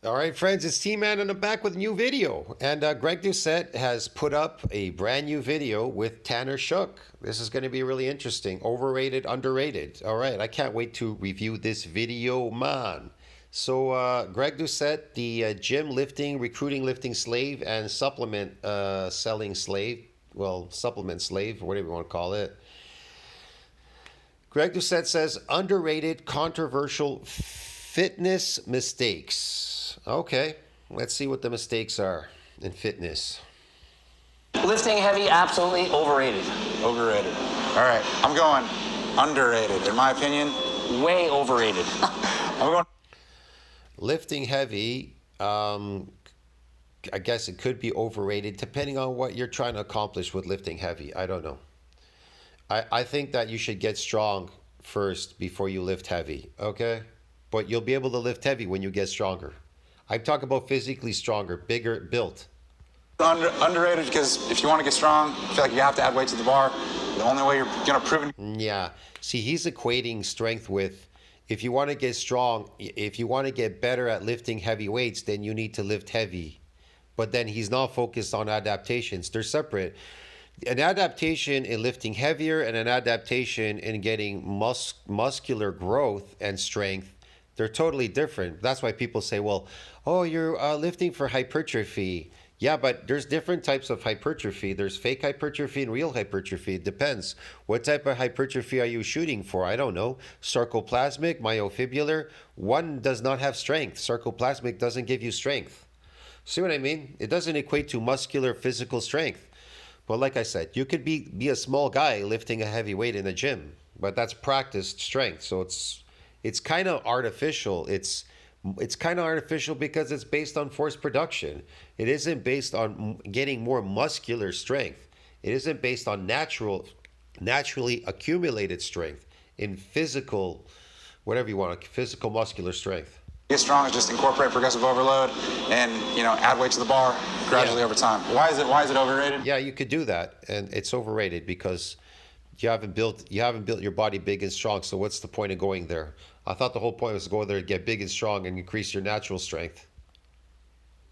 All right, friends, it's T-Man and I'm back with a new video. And Greg Doucette has put up a brand new video with Tanner Shook. This is going to be really interesting. Overrated, underrated. All right, I can't wait to review this video, man. So Greg Doucette, the gym lifting, recruiting lifting slave and supplement selling slave. Well, supplement slave, whatever you want to call it. Greg Doucette says, underrated, controversial fitness mistakes. Okay, let's see what the mistakes are in fitness. Lifting heavy, absolutely overrated. Overrated. All right, I'm going underrated. In my opinion, way overrated. I'm going. Lifting heavy, I guess it could be overrated depending on what you're trying to accomplish with lifting heavy. I don't know. I think that you should get strong first before you lift heavy, okay? But you'll be able to lift heavy when you get stronger. I'm talking about physically stronger, bigger, built. Underrated because if you want to get strong, I feel like you have to add weight to the bar. The only way you're going to prove it. Yeah. See, he's equating strength with, if you want to get strong, if you want to get better at lifting heavy weights, then you need to lift heavy. But then he's not focused on adaptations. They're separate. An adaptation in lifting heavier and an adaptation in getting muscular growth and strength, they're totally different. That's why people say, well, oh, you're lifting for hypertrophy. Yeah, but there's different types of hypertrophy. There's fake hypertrophy and real hypertrophy. It depends. What type of hypertrophy are you shooting for? I don't know. Sarcoplasmic, myofibrillar. One does not have strength. Sarcoplasmic doesn't give you strength. See what I mean? It doesn't equate to muscular physical strength. But like I said, you could be a small guy lifting a heavy weight in the gym, but that's practiced strength. So it's kind of artificial. It's kind of artificial because it's based on force production. It isn't based on getting more muscular strength. It isn't based on naturally accumulated strength in physical, whatever you want, physical muscular strength. Get strong is just incorporate progressive overload and add weight to the bar gradually over time. Why is it overrated? Yeah, you could do that, and it's overrated because you haven't built your body big and strong. So what's the point of going there? I thought the whole point was to go there to get big and strong and increase your natural strength.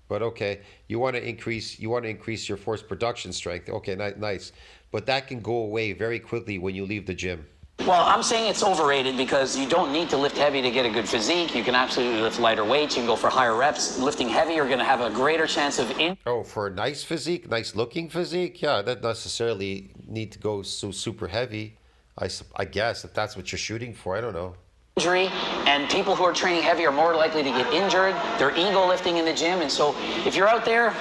But okay, you want to increase your force production strength. Okay, nice. But that can go away very quickly when you leave the gym. Well, I'm saying it's overrated because you don't need to lift heavy to get a good physique. You can absolutely lift lighter weights. You can go for higher reps. Lifting heavy, you're going to have a greater chance of Oh, for a nice physique, nice looking physique? Yeah, that doesn't necessarily need to go so super heavy. I guess if that's what you're shooting for, I don't know. Injury, and people who are training heavy are more likely to get injured. They're ego lifting in the gym, and so if you're out there,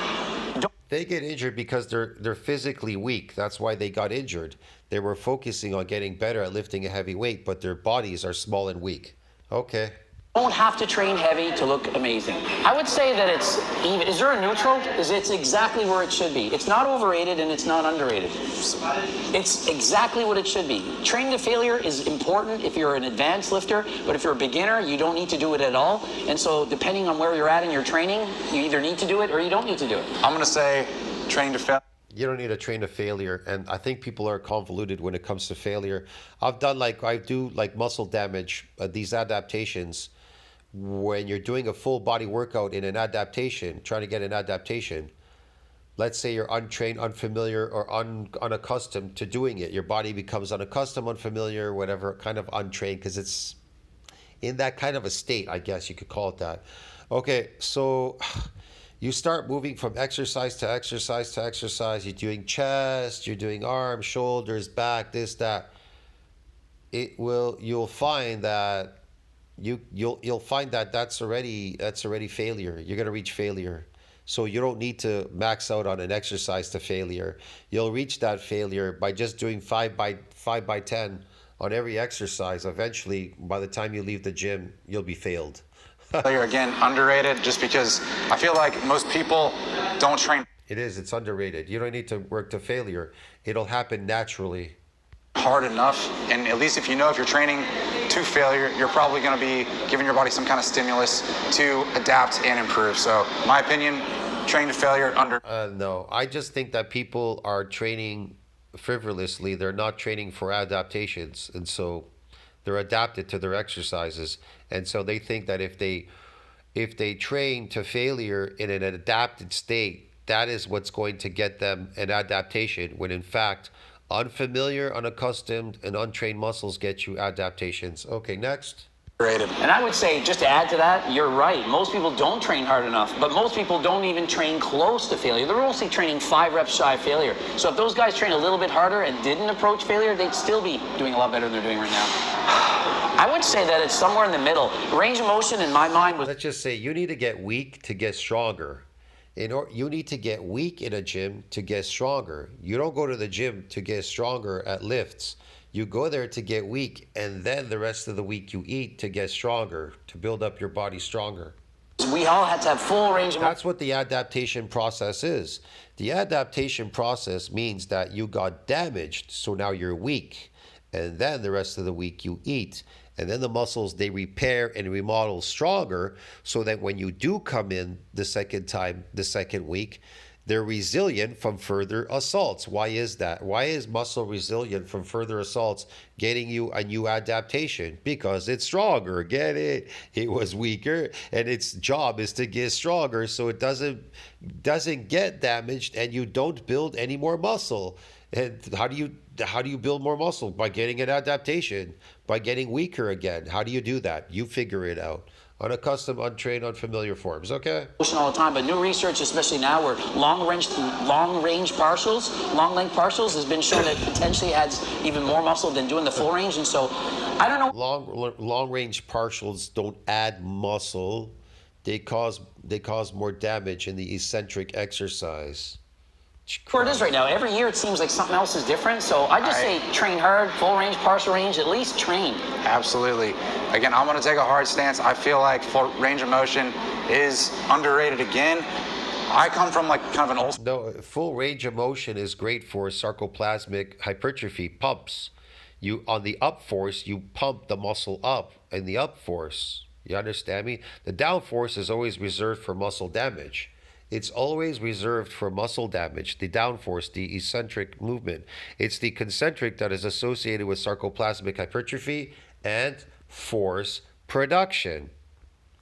they get injured because they're physically weak. That's why they got injured. They were focusing on getting better at lifting a heavy weight, but their bodies are small and weak. Okay. don't have to train heavy to look amazing. I would say that it's even. Is there a neutral? It's exactly where it should be. It's not overrated and it's not underrated. It's exactly what it should be. Training to failure is important if you're an advanced lifter, but if you're a beginner, you don't need to do it at all. And so depending on where you're at in your training, you either need to do it or you don't need to do it. I'm gonna say training to fail. You don't need to train to failure, and I think people are convoluted when it comes to failure. I do muscle damage, these adaptations. When you're doing a full body workout in an adaptation, trying to get an adaptation, let's say you're untrained, unfamiliar, or unaccustomed to doing it. Your body becomes unaccustomed, unfamiliar, whatever, kind of untrained, because it's in that kind of a state, I guess you could call it that. Okay, so you start moving from exercise to exercise to exercise. You're doing chest, you're doing arms, shoulders, back, this, that. You'll find that that's already failure. You're gonna reach failure. So you don't need to max out on an exercise to failure. You'll reach that failure by just doing 5 by 10 on every exercise. Eventually, by the time you leave the gym, you'll be failed. Failure, again, underrated, just because I feel like most people don't train. It's underrated. You don't need to work to failure. It'll happen naturally. Hard enough, and at least if you're training to failure, you're probably going to be giving your body some kind of stimulus to adapt and improve. So, my opinion, train to failure No, I just think that people are training frivolously. They're not training for adaptations, and so they're adapted to their exercises, and so they think that if they if they train to failure in an adapted state, that is what's going to get them an adaptation, when in fact, unfamiliar, unaccustomed, and untrained muscles get you adaptations. Okay, next. And I would say, just to add to that, you're right. Most people don't train hard enough, but most people don't even train close to failure. They're mostly training 5 reps shy of failure. So if those guys train a little bit harder and didn't approach failure, they'd still be doing a lot better than they're doing right now. I would say that it's somewhere in the middle. Range of motion, in my mind, was... Let's just say you need to get weak to get stronger. You need to get weak in a gym to get stronger. You don't go to the gym to get stronger at lifts. You go there to get weak, and then the rest of the week you eat to get stronger, to build up your body stronger. We all had to have full range of motion. That's what the adaptation process is. The adaptation process means that you got damaged, so now you're weak. And then the rest of the week you eat. And then the muscles, they repair and remodel stronger, so that when you do come in the second time, the second week, they're resilient from further assaults. Why is that? Why is muscle resilient from further assaults, getting you a new adaptation? Because it's stronger. Get it? It was weaker, and its job is to get stronger, so it doesn't get damaged, and you don't build any more muscle. And how do you build more muscle? By getting an adaptation, by getting weaker again. How do you do that? You figure it out. Unaccustomed, untrained, unfamiliar forms. Okay. All the time, but new research, especially now, where long range partials, long length partials, has been shown that potentially adds even more muscle than doing the full range. And so, I don't know. Long range partials don't add muscle; they cause more damage in the eccentric exercise. Where it is right now. Every year it seems like something else is different. So I just say train hard, full range, partial range, at least train. Absolutely. Again, I'm going to take a hard stance. I feel like full range of motion is underrated again. I come from like kind of an old... No, full range of motion is great for sarcoplasmic hypertrophy pumps. On the up force, you pump the muscle up in the up force. You understand me? The down force is always reserved for muscle damage. It's always reserved for muscle damage, the downforce, the eccentric movement. It's the concentric that is associated with sarcoplasmic hypertrophy and force production.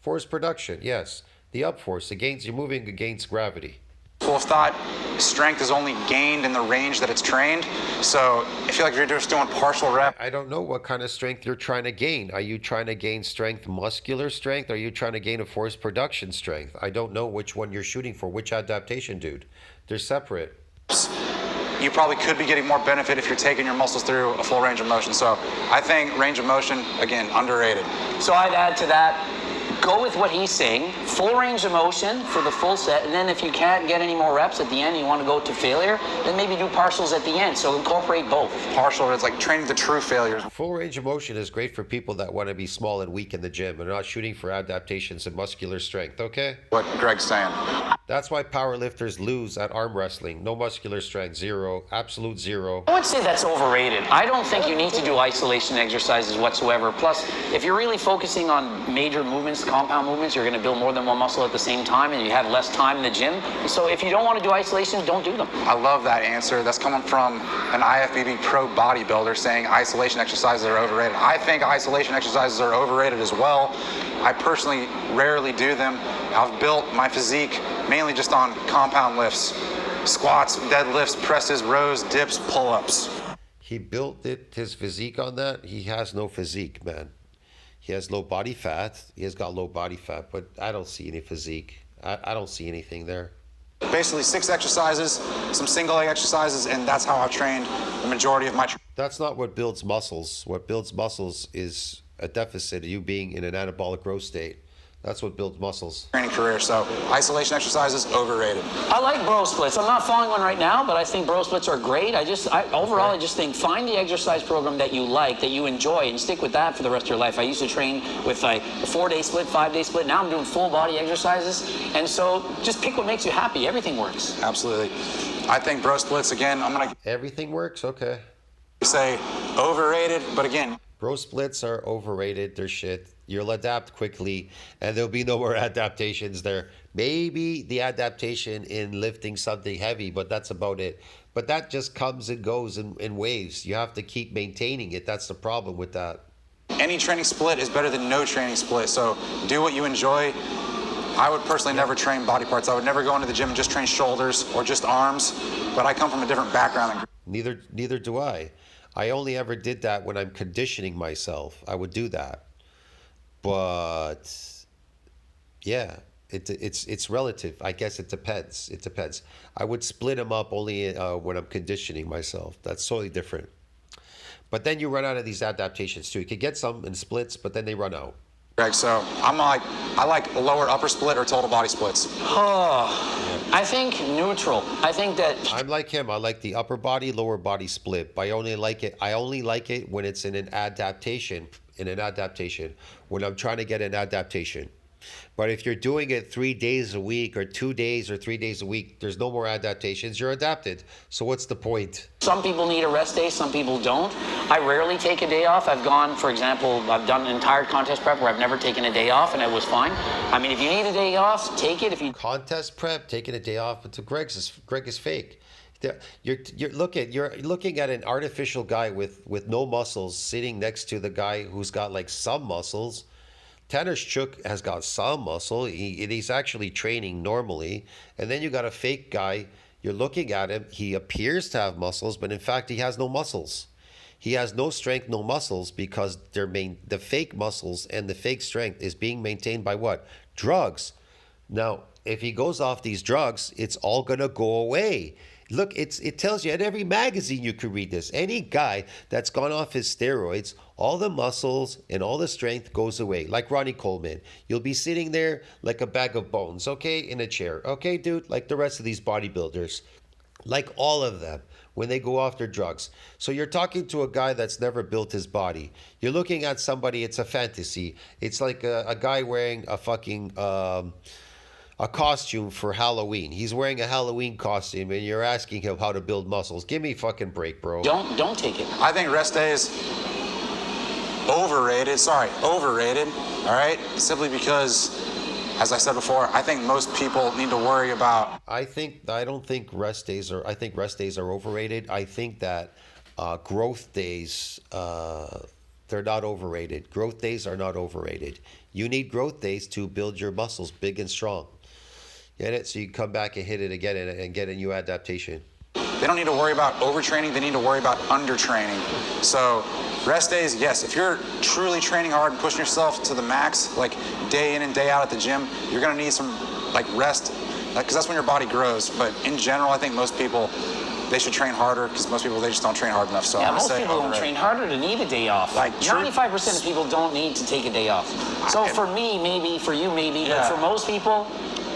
Force production, yes. The up force, you're moving against gravity. School of thought, strength is only gained in the range that it's trained. So I feel like if you're just doing partial rep. I don't know what kind of strength you're trying to gain. Are you trying to gain strength, muscular strength? Are you trying to gain a force production strength? I don't know which one you're shooting for, which adaptation, dude. They're separate. You probably could be getting more benefit if you're taking your muscles through a full range of motion. So I think range of motion, again, underrated. So I'd add to that, go with what he's saying, full range of motion for the full set, and then if you can't get any more reps at the end, you want to go to failure, then maybe do partials at the end. So incorporate both. Partial is like training the true failures. Full range of motion is great for people that want to be small and weak in the gym and are not shooting for adaptations and muscular strength, okay? What Greg's saying. That's why powerlifters lose at arm wrestling. No muscular strength, zero, absolute zero. I would say that's overrated. I don't think you need to do isolation exercises whatsoever. Plus, if you're really focusing on major movements, compound movements, you're going to build more than one muscle at the same time, and you have less time in the gym. So if you don't want to do isolations, don't do them. I love that answer. That's coming from an IFBB pro bodybuilder saying isolation exercises are overrated. I think isolation exercises are overrated as well. I personally rarely do them. I've built my physique mainly just on compound lifts, squats, deadlifts, presses, rows, dips, pull-ups. He built his physique on that. He has no physique, man. He has low body fat. He has got low body fat, but I don't see any physique. I don't see anything there. Basically 6 exercises, some single leg exercises, and that's how I've trained the majority of my training. That's not what builds muscles. What builds muscles is a deficit, you being in an anabolic growth state. That's what builds muscles. Training career, so isolation exercises, overrated. I like bro splits. I'm not following one right now, but I think bro splits are great. I just think find the exercise program that you like, that you enjoy, and stick with that for the rest of your life. I used to train with like a 4-day split, 5-day split. Now I'm doing full body exercises. And so just pick what makes you happy. Everything works. Absolutely. I think bro splits, again, Everything works? Okay. Say overrated, but again. Bro splits are overrated. They're shit. You'll adapt quickly, and there'll be no more adaptations there. Maybe the adaptation in lifting something heavy, but that's about it. But that just comes and goes in waves. You have to keep maintaining it. That's the problem with that. Any training split is better than no training split. So do what you enjoy. I would personally never train body parts. I would never go into the gym and just train shoulders or just arms, but I come from a different background. Neither do I. I only ever did that when I'm conditioning myself. I would do that. But yeah, it's relative. I guess it depends. It depends. I would split them up only when I'm conditioning myself. That's totally different. But then you run out of these adaptations too. You could get some in splits, but then they run out. Greg, so I like lower upper split or total body splits. Oh, I think neutral. I think that I'm like him. I like the upper body, lower body split. But I only like it when it's in an adaptation. When I'm trying to get an adaptation. But if you're doing it 3 days a week or 2 days or 3 days a week, there's no more adaptations. You're adapted. So what's the point? some people need a rest day, some people don't. I rarely take a day off. I've gone, for example, I've done an entire contest prep where I've never taken a day off and it was fine. I mean, if you need a day off, take it. If you Contest prep, taking a day off, but to Greg is fake. You're looking at an artificial guy with no muscles sitting next to the guy who's got like some muscles. Tanner Chuk has got some muscle. He's actually training normally. And then you got a fake guy. You're looking at him. He appears to have muscles, but in fact, he has no muscles. He has no strength, no muscles, because the fake muscles and the fake strength is being maintained by what? Drugs. Now, if he goes off these drugs, it's all going to go away. Look, it tells you in every magazine you can read this. Any guy that's gone off his steroids, all the muscles and all the strength goes away. Like Ronnie Coleman. You'll be sitting there like a bag of bones, okay, in a chair. Okay, dude, like the rest of these bodybuilders. Like all of them when they go off their drugs. So you're talking to a guy that's never built his body. You're looking at somebody, it's a fantasy. It's like a guy wearing a fucking... a costume for Halloween. He's wearing a Halloween costume and you're asking him how to build muscles. Give me a fucking break, bro. don't take it. I think rest days overrated. All right, simply because, as I said before, I think most people need to worry about. I don't think rest days are. I think rest days are overrated. I think that growth days. They're not overrated. Growth days are not overrated. You need growth days to build your muscles big and strong. Get it? So you come back and hit it again and get a new adaptation. They don't need to worry about overtraining. They need to worry about undertraining. So rest days, yes. If you're truly training hard and pushing yourself to the max, like day in and day out at the gym, you're going to need some like rest, because that's when your body grows. But in general, I think most people, they should train harder, because most people, they just don't train hard enough. So yeah, most people don't train harder to need a day off. Like 95% of people don't need to take a day off. So for me, maybe, for you, maybe, but for most people,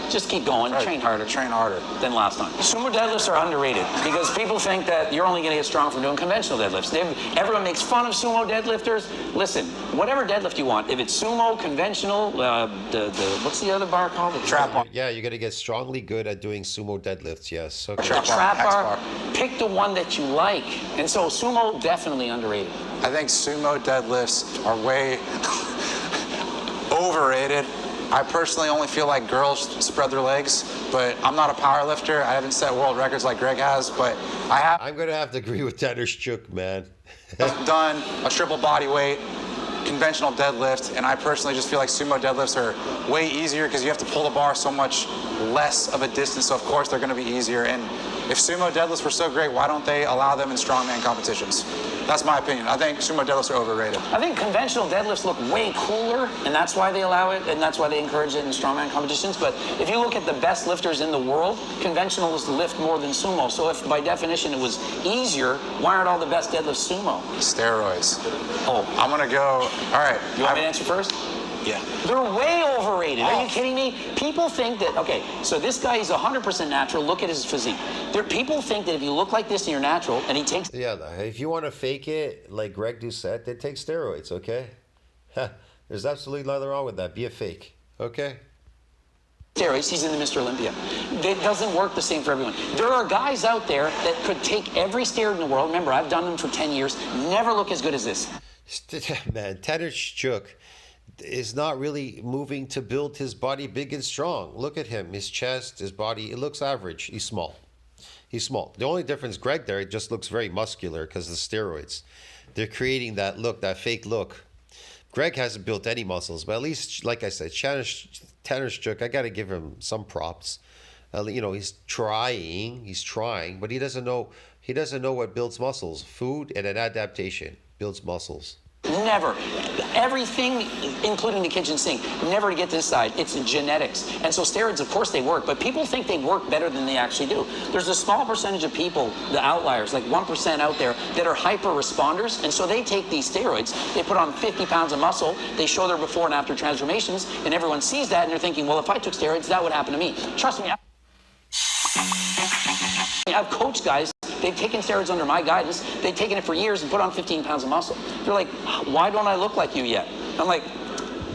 just keep going, train harder. Train harder. Than last time. Sumo deadlifts are underrated because people think that you're only going to get strong from doing conventional deadlifts. Everyone makes fun of sumo deadlifters. Listen, whatever deadlift you want, if it's sumo, conventional, what's the other bar called? The trap bar. Yeah, you're gonna get strongly good at doing sumo deadlifts. Yes. Okay. The trap bar. Pick the one that you like. And so sumo definitely underrated. I think sumo deadlifts are way overrated. I personally only feel like girls spread their legs, but I'm not a power lifter. I haven't set world records like Greg has, but I have. I'm going to have to agree with Tanner Chuk, man. Done a triple body weight, conventional deadlift, and I personally just feel like sumo deadlifts are way easier because you have to pull the bar so much less of a distance, so of course they're going to be easier. And if sumo deadlifts were so great, why don't they allow them in strongman competitions? That's my opinion. I think sumo deadlifts are overrated. I think conventional deadlifts look way cooler, and that's why they allow it, and that's why they encourage it in strongman competitions. But if you look at the best lifters in the world, conventionals lift more than sumo. So if by definition it was easier, why aren't all the best deadlifts sumo? Steroids. Oh, I'm gonna go. All right. You want me to answer first? Yeah. They're way overrated. Are you kidding me? People think that, okay, so this guy is 100% natural. Look at his physique. People think that if you look like this and you're natural, and he takes... Yeah, if you want to fake it like Greg Doucette, then take steroids, okay? There's absolutely nothing wrong with that. Be a fake, okay? Steroids, he's in the Mr. Olympia. It doesn't work the same for everyone. There are guys out there that could take every steroid in the world. Remember, I've done them for 10 years. Never look as good as this. Man, Tanner Chuk is not really moving to build his body big and strong. Look at him, his chest, his body, it looks average. He's small. He's small. The only difference, Greg there, it just looks very muscular because of the steroids. They're creating that look, that fake look. Greg hasn't built any muscles, but at least, like I said, Tanner Strook, I got to give him some props. You know, he's trying, but he doesn't know what builds muscles. Food and an adaptation builds muscles. Never. Everything, including the kitchen sink, never to get this side. It's genetics. And so steroids, of course, they work, but people think they work better than they actually do. There's a small percentage of people, the outliers, like 1% out there, that are hyper responders. And so they take these steroids, they put on 50 pounds of muscle, they show their before and after transformations, and everyone sees that and they're thinking, well, if I took steroids, that would happen to me. Trust me, I've coached guys. They've taken steroids under my guidance. They've taken it for years and put on 15 pounds of muscle. They're like, why don't I look like you yet? I'm like,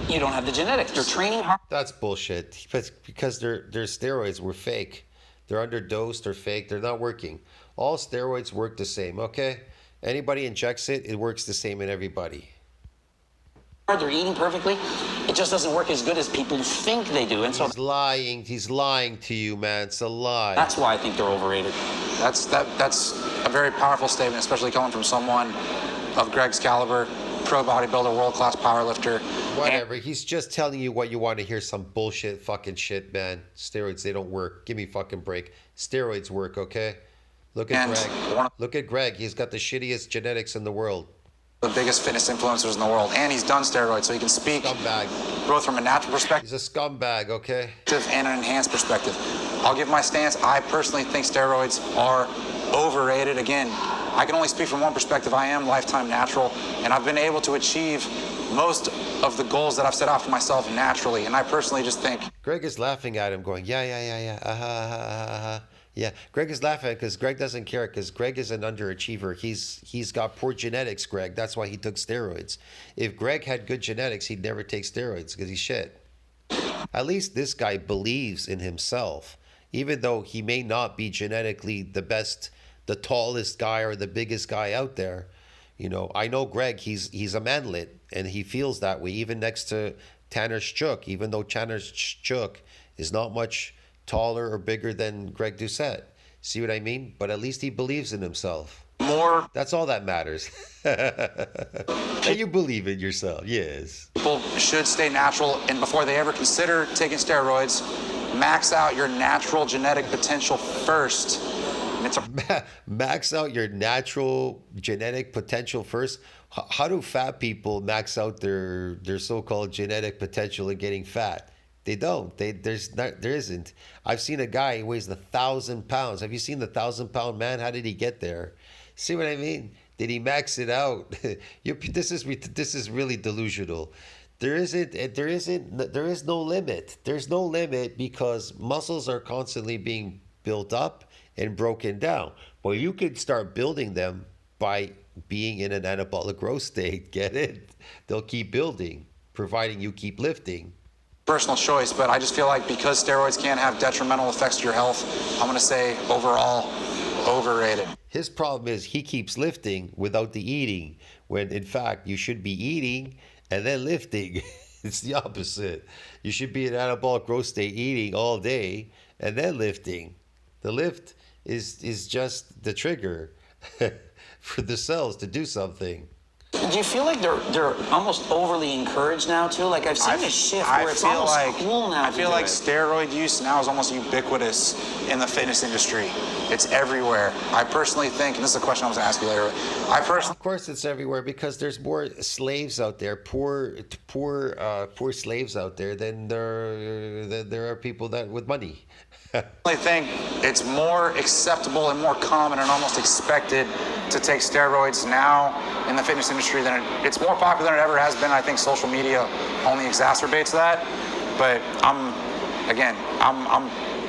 you don't have the genetics. They're training hard. That's bullshit. Because their steroids were fake. They're underdosed. They're fake. They're not working. All steroids work the same, okay? Anybody injects it, it works the same in everybody. They're eating perfectly. It just doesn't work as good as people think they do. And so He's lying to you, man. It's a lie. that's why I think they're overrated. That's a very powerful statement, especially coming from someone of Greg's caliber, pro bodybuilder, world-class powerlifter. Whatever. He's just telling you what you want to hear. Some bullshit fucking shit, man. Steroids, they don't work. Give me a fucking break. Steroids work, okay? Look at Greg. Look at Greg. He's got the shittiest genetics in the world. The biggest fitness influencers in the world, and he's done steroids, so he can speak Scumbag. both from a natural perspective He's a scumbag, okay? and an enhanced perspective. I'll give my stance. I personally think steroids are overrated. Again, I can only speak from one perspective. I am lifetime natural, and I've been able to achieve most of the goals that I've set out for myself naturally, and I personally just think... Greg is laughing at him going, yeah. Yeah, Greg is laughing because Greg doesn't care because Greg is an underachiever. He's got poor genetics, Greg. That's why he took steroids. If Greg had good genetics, he'd never take steroids because he's shit. At least this guy believes in himself, even though he may not be genetically the best, the tallest guy or the biggest guy out there. You know, I know Greg, he's a manlet, and he feels that way, even next to Tanner Strook, even though Tanner Strook is not much taller or bigger than Greg Doucette. See what I mean? But at least he believes in himself. More. That's all that matters. And you believe in yourself, yes. People should stay natural, and before they ever consider taking steroids, max out your natural genetic potential first. And it's Max out your natural genetic potential first. How do fat people max out their so-called genetic potential in getting fat? They don't. There isn't. I've seen a guy who weighs 1,000 pounds. Have you seen the 1,000-pound man? How did he get there? See what I mean? Did he max it out? This is really delusional. There is no limit. There's no limit because muscles are constantly being built up and broken down. Well, you could start building them by being in an anabolic growth state. Get it? They'll keep building, providing you keep lifting. Personal choice, but I just feel like because steroids can have detrimental effects to your health, I'm going to say overall overrated. His problem is he keeps lifting without the eating, when in fact you should be eating and then lifting. It's the opposite. You should be in anabolic growth state eating all day and then lifting. The lift is just the trigger for the cells to do something. Do you feel like they're almost overly encouraged now too? Like I've seen a shift where it's almost cool now. I feel like steroid use now is almost ubiquitous in the fitness industry. It's everywhere. I personally think, and this is a question I was going to ask you later. Of course, it's everywhere because there's more slaves out there, poor slaves out there than there are people that with money. I think it's more acceptable and more common and almost expected to take steroids now in the fitness industry than it's more popular than it ever has been. I think social media only exacerbates that. But I'm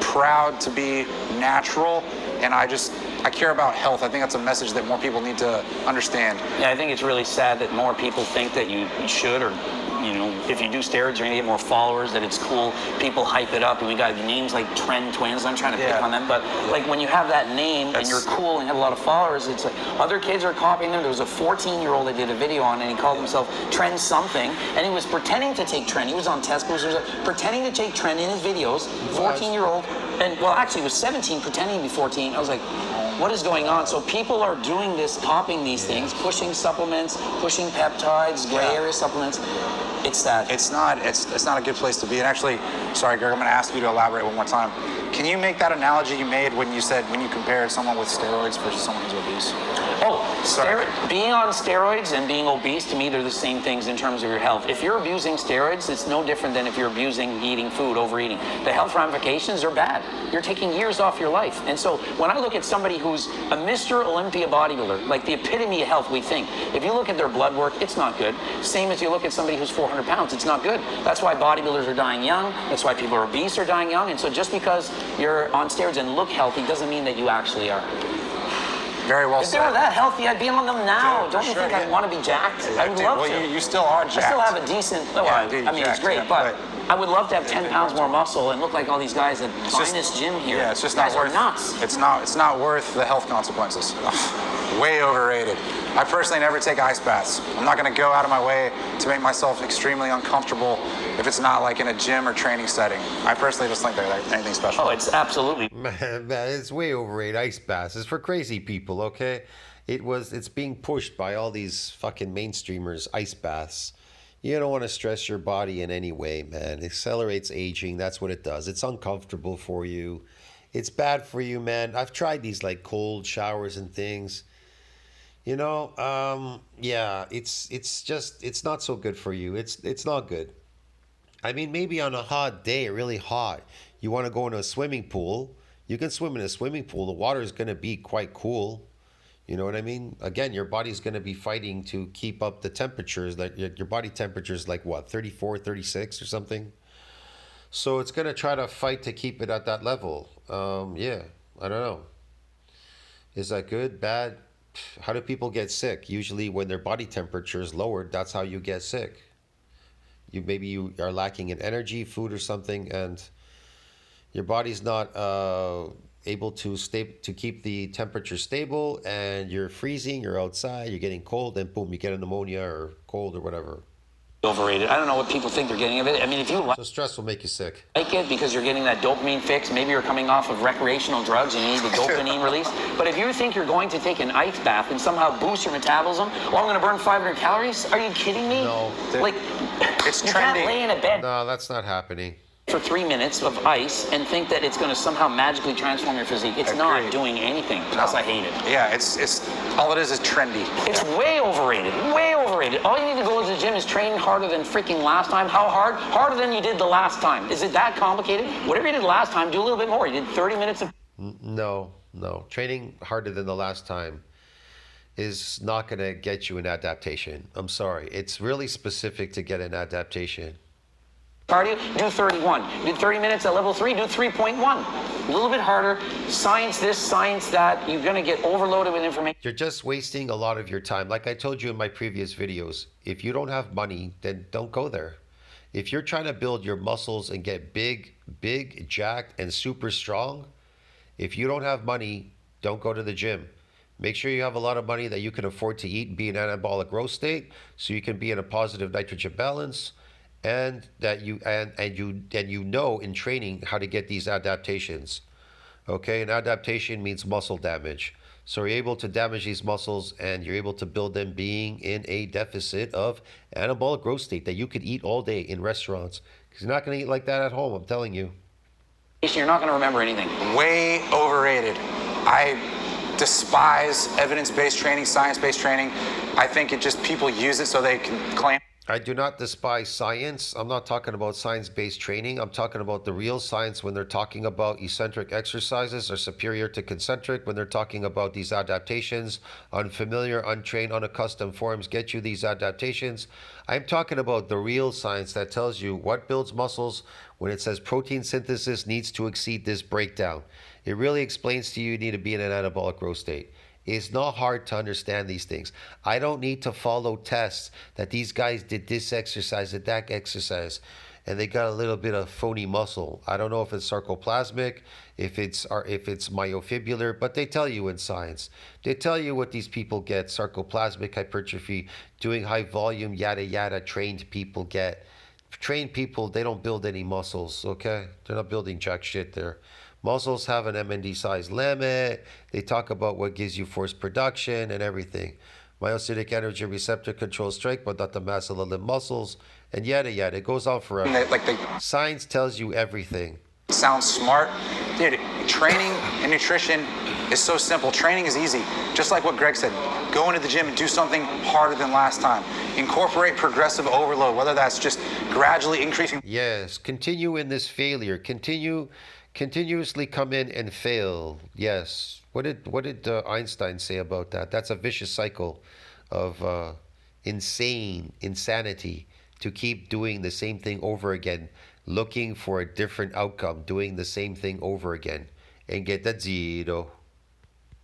proud to be natural, and I care about health. I think that's a message that more people need to understand. Yeah, I think it's really sad that more people think that you should or if you do steroids, you're gonna get more followers, that it's cool. People hype it up, and we got names like Trend Twins. I'm trying to pick on them, but like when you have that name and you're cool and you have a lot of followers, it's like other kids are copying them. There was a 14-year-old I did a video on, and he called himself Trend Something, and he was pretending to take Trend. He was on test posters, pretending to take Trend in his videos. 14-year-old, and well, actually, he was 17, pretending to be 14. I was like, what is going on? So people are doing this, copying these things, pushing supplements, pushing peptides, gray area supplements. It's that. It's not a good place to be. And actually, sorry, Greg, I'm going to ask you to elaborate one more time. Can you make that analogy you made when you compared someone with steroids versus someone who's obese? Being on steroids and being obese, to me, they're the same things in terms of your health. If you're abusing steroids, it's no different than if you're abusing eating food, overeating. The health ramifications are bad. You're taking years off your life. And so when I look at somebody who's a Mr. Olympia bodybuilder, like the epitome of health, we think, if you look at their blood work, it's not good. Same as you look at somebody who's 400 pounds, it's not good. That's why bodybuilders are dying young. That's why people are obese are dying young. And so just because you're on steroids and look healthy doesn't mean that you actually are. Very well said. If said. they were that healthy, I'd be on them now. Don't you think I'd want to be jacked? I would love to. You still are jacked. I still have a decent, it's great, but I would love to have 10 pounds more muscle and look like all these guys at Finest Gym here. Yeah, it's just guys not worth. Are nuts. It's not worth the health consequences. Way overrated. I personally never take ice baths. I'm not going to go out of my way to make myself extremely uncomfortable if it's not like in a gym or training setting. I personally just think they're anything special. Oh, it's absolutely. Man, it's way overrated. Ice baths. It's for crazy people, okay? It's being pushed by all these fucking mainstreamers, ice baths. You don't want to stress your body in any way, man. It accelerates aging. That's what it does. It's uncomfortable for you. It's bad for you, man. I've tried these like cold showers and things. You know, it's not so good for you. It's not good. I mean, maybe on a hot day, really hot, you want to go in a swimming pool. You can swim in a swimming pool. The water is going to be quite cool. You know what I mean? Again, your body's going to be fighting to keep up the temperatures. Like your body temperature is like what, 34, 36 or something? So it's going to try to fight to keep it at that level. I don't know. Is that good, bad? How do people get sick? Usually when their body temperature is lowered, that's how you get sick. Maybe you are lacking in energy, food or something, and your body's not able to keep the temperature stable, and you're freezing, you're outside, you're getting cold, and boom, you get a pneumonia or cold or whatever. Overrated. I don't know what people think they're getting of it. I mean, if you So stress will make you sick. like it because you're getting that dopamine fix, maybe you're coming off of recreational drugs and you need the dopamine release. But if you think you're going to take an ice bath and somehow boost your metabolism, I'm going to burn 500 calories? Are you kidding me? No. Like, It's you trendy. can't lay in a bed No, that's not happening. for 3 minutes of ice and think that it's going to somehow magically transform your physique. It's not Agreed. doing anything. Plus, I hate it. Yeah, it's all it is trendy. It's way overrated. Way overrated. All you need to go to the gym is train harder than freaking last time. How hard? Harder than you did the last time. Is it that complicated? Whatever you did last time, do a little bit more. You did 30 minutes of... No. Training harder than the last time is not going to get you an adaptation. I'm sorry. It's really specific to get an adaptation. cardio, do 31. You did 30 minutes at level 3, do 3.1. A little bit harder. Science this, science that. You're going to get overloaded with information. You're just wasting a lot of your time. Like I told you in my previous videos, if you don't have money, then don't go there. If you're trying to build your muscles and get big, jacked, and super strong, if you don't have money, don't go to the gym. Make sure you have a lot of money that you can afford to eat and be in anabolic growth state so you can be in a positive nitrogen balance, and that you know in training how to get these adaptations. Okay, an adaptation means muscle damage. So you're able to damage these muscles and you're able to build them being in a deficit of anabolic growth state that you could eat all day in restaurants. Because you're not going to eat like that at home, I'm telling you. You're not going to remember anything. Way overrated. I despise evidence-based training, science-based training. I think people use it so they can claim. I do not despise science. I'm not talking about science-based training. I'm talking about the real science when they're talking about eccentric exercises are superior to concentric, when they're talking about these adaptations, unfamiliar, untrained, unaccustomed forms get you these adaptations. I'm talking about the real science that tells you what builds muscles when it says protein synthesis needs to exceed this breakdown. It really explains to you need to be in an anabolic growth state. It's not hard to understand these things. I don't need to follow tests that these guys did this exercise, did that exercise, and they got a little bit of phony muscle. I don't know if it's sarcoplasmic, if it's myofibular, but they tell you in science. They tell you what these people get: sarcoplasmic hypertrophy, doing high volume, yada yada. Trained people get. Trained people, they don't build any muscles, okay? They're not building jack shit there. Muscles have an MND size limit. They talk about what gives you force production and everything. Myocytic energy receptor controls strength, but not the mass of the limb muscles, and yada yada. It goes on forever. Science tells you everything. Sounds smart. Dude, training and nutrition is so simple. Training is easy. Just like what Greg said, go into the gym and do something harder than last time. Incorporate progressive overload, whether that's just gradually increasing. Yes, continue in this failure. Continuously come in and fail. Yes. What did Einstein say about that? That's a vicious cycle of insanity to keep doing the same thing over again, looking for a different outcome, doing the same thing over again, and get that zero.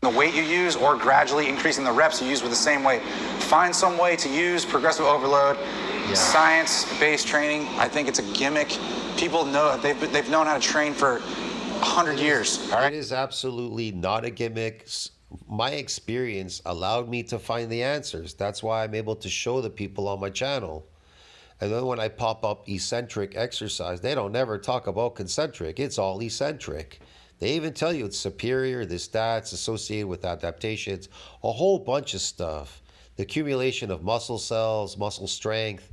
The weight you use, or gradually increasing the reps you use with the same weight. Find some way to use progressive overload. Yeah. Science-based training, I think it's a gimmick. People know, they've known how to train for 100 years. All right? It is absolutely not a gimmick. My experience allowed me to find the answers. That's why I'm able to show the people on my channel. And then when I pop up eccentric exercise, they don't never talk about concentric. It's all eccentric. They even tell you it's superior, the stats associated with adaptations, a whole bunch of stuff. The accumulation of muscle cells, muscle strength,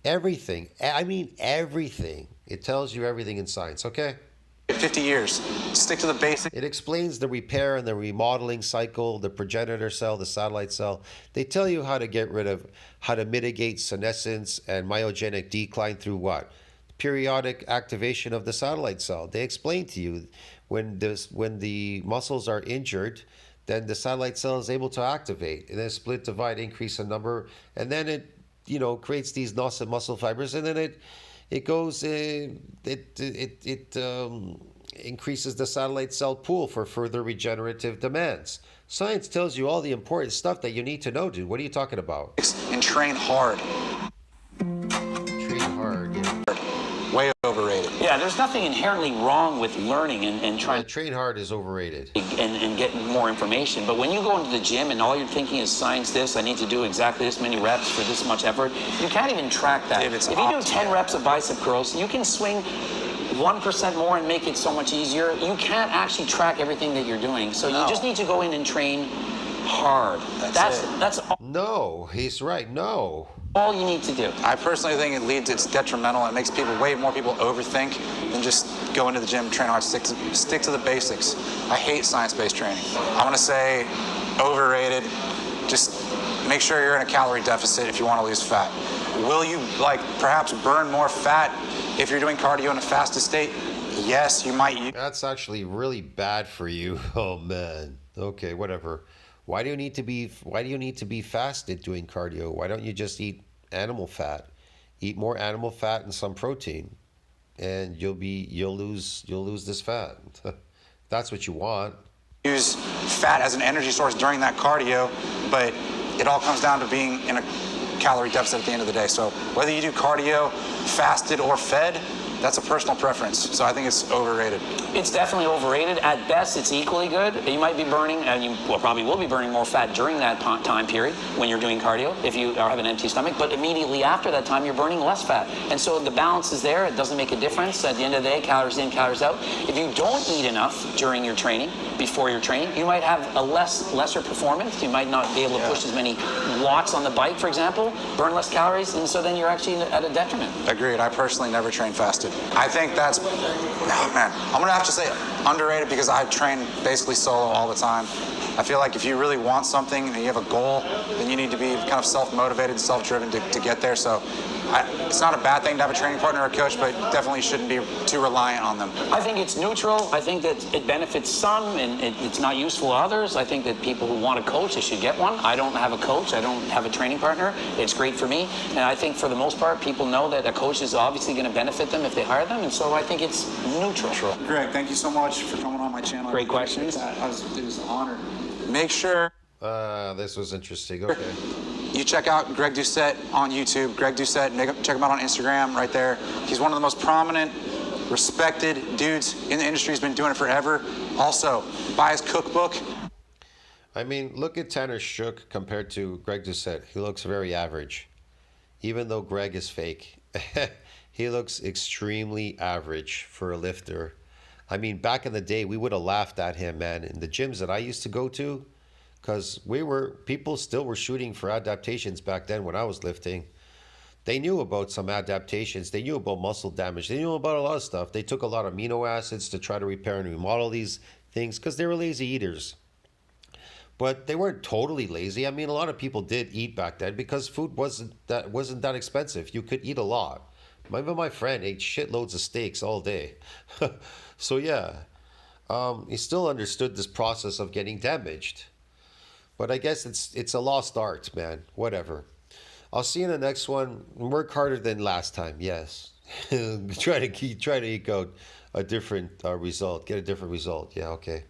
everything. I mean, everything. It tells you everything in science, okay? 50 years. Stick to the basics. It explains the repair and the remodeling cycle, the progenitor cell, the satellite cell. They tell you how to mitigate senescence and myogenic decline through what? Periodic activation of the satellite cell. They explain to you when the muscles are injured, then the satellite cell is able to activate, and then split, divide, increase in number, and then it creates these muscle fibers, and then it goes increases the satellite cell pool for further regenerative demands. Science tells you all the important stuff that you need to know, dude. What are you talking about? And train hard. Train hard, yeah. Way overrated. Yeah, there's nothing inherently wrong with learning and trying to train hard is overrated. And get more information. But when you go into the gym and all you're thinking is science this, I need to do exactly this many reps for this much effort, you can't even track that. If you do 10 reps of bicep curls, you can swing 1% more and make it so much easier. You can't actually track everything that you're doing. So you just need to go in and train hard. That's all. No, he's right. No. All you need to do. I personally think it's detrimental. It makes way more people overthink than just go into the gym, train hard, stick to the basics. I hate science-based training. I'm gonna say overrated. Just make sure you're in a calorie deficit if you want to lose fat. Will you perhaps burn more fat if you're doing cardio in a fasted state? Yes, you might. That's actually really bad for you. Oh man. Okay, whatever. Why do you need to be fasted doing cardio? Why don't you just eat animal fat? Eat more animal fat and some protein, and you'll lose this fat. That's what you want. Use fat as an energy source during that cardio, but it all comes down to being in a calorie deficit at the end of the day. So whether you do cardio, fasted, or fed, that's a personal preference. So I think it's overrated. It's definitely overrated. At best, it's equally good. You might be burning, and you probably will be burning more fat during that time period when you're doing cardio, if you have an empty stomach, but immediately after that time, you're burning less fat. And so the balance is there. It doesn't make a difference. At the end of the day, calories in, calories out. If you don't eat enough during your training, before your training, you might have a lesser performance. You might not be able to push as many watts on the bike, for example, burn less calories, and so then you're actually at a detriment. Agreed. I personally never train fasted. I think that's, man, I'm gonna have to say underrated because I train basically solo all the time. I feel like if you really want something and you have a goal, then you need to be kind of self-motivated, self-driven to get there. So it's not a bad thing to have a training partner or a coach, but definitely shouldn't be too reliant on them. I think it's neutral. I think that it benefits some and it's not useful to others. I think that people who want a coach, they should get one. I don't have a coach. I don't have a training partner. It's great for me. And I think for the most part, people know that a coach is obviously going to benefit them if they hire them. And so I think it's neutral. Greg, thank you so much for coming on my channel. Great questions. It was an honor. Make sure This was interesting. Okay. You check out Greg Doucette on YouTube, Greg Doucette, check him out on Instagram right there. He's one of the most prominent, respected dudes in the industry. He's been doing it forever. Also, buy his cookbook. I mean, look at Tanner Shook compared to Greg Doucette. He looks very average. Even though Greg is fake, he looks extremely average for a lifter. I mean, back in the day, we would have laughed at him, man, in the gyms that I used to go to, because people still were shooting for adaptations back then when I was lifting. They knew about some adaptations. They knew about muscle damage. They knew about a lot of stuff. They took a lot of amino acids to try to repair and remodel these things because they were lazy eaters. But they weren't totally lazy. I mean, a lot of people did eat back then because food wasn't that expensive. You could eat a lot. Even my friend ate shitloads of steaks all day. So yeah, he still understood this process of getting damaged. But I guess it's a lost art, man. Whatever. I'll see you in the next one. Work harder than last time. Yes. try to eke out a different result. Get a different result. Yeah. Okay.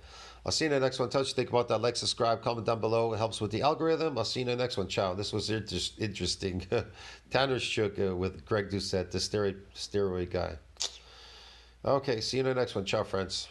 I'll see you in the next one. Touch, think about that. Like, subscribe, comment down below. It helps with the algorithm. I'll see you in the next one. Ciao. This was interesting. Tanner Shook with Greg Doucette, the steroid guy. Okay, see you in the next one. Ciao, friends.